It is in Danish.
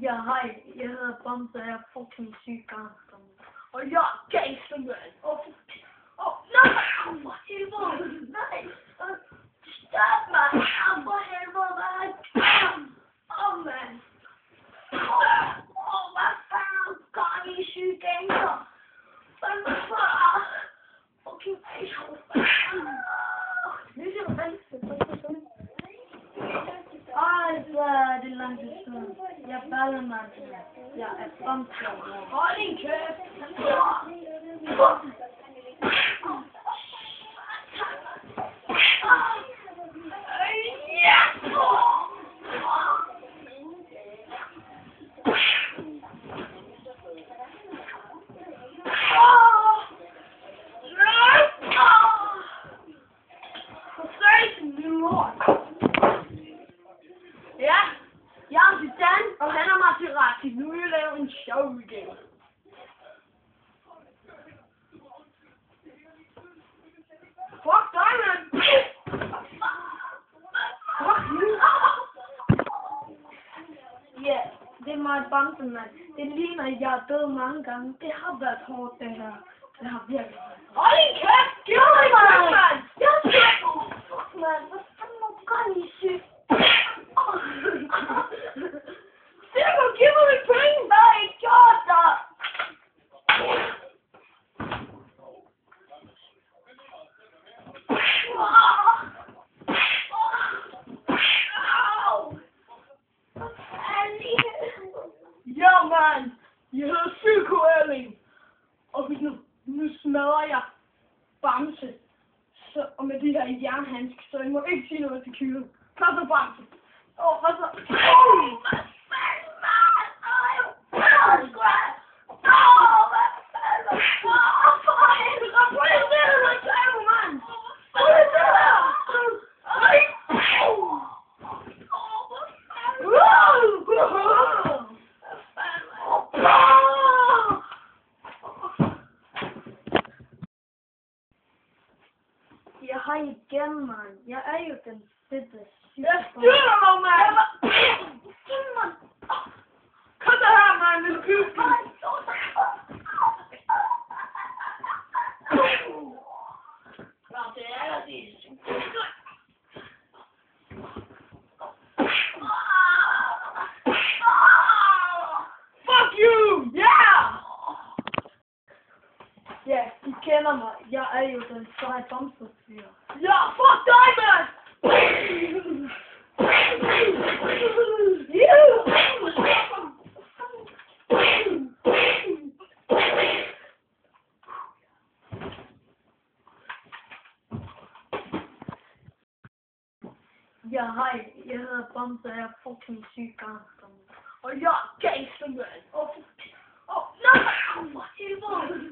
Ja, hej. Jeg hedder Bamse, og jeg er fucking syg gangster. Og jeg er gangster, mand. Nej! For helvede! Nej! Stop mig! For helvede, mand! Mand! Hvad fanden gør I syg gangster? Hvad fanden? Fucking asshole! Det er langt siden. Jeg baller mig. Jeg er Bamse. Hold din kæft. Ja, jeg er Zidane, og han er Materazzi. Nu vil jeg lave en show igen. Fuck dig, mand! Fuck you! Ja, det er mig, Bamse, mand. Det ligner, at jeg er død mange gange. Det har været hårdt, det her. Det har virkelig været. Hold din kæft! Giv mig din kæft, mand! Jeg er syg! Fuck, mand. Hvad fanden gør I syg? Sikker, giv mig mine penge! Hvad har I gjort der? Ja, mand! Jeg hedder Psyko Erling. Og hvis nu smadrer jeg Bamse. Så, og med de her jernhandsker, så I må ikke sige noget til Kylen. Kom så, Bamse. Hvad så? Jeg har igen, mand. Jeg er jo den fedte syge. Jeg styrer mig, mand! Kom så her, mand, lille kyske! Fuck you! Yeah! Ja, I kender mig. Jeg er jo den seje Bamse-fyr. Ja, fuck dig, mand! Ja, hej. Jeg hedder Bamse, og jeg er fucking syg gangster. Og jeg er gangster, mand. Nej! For helvede!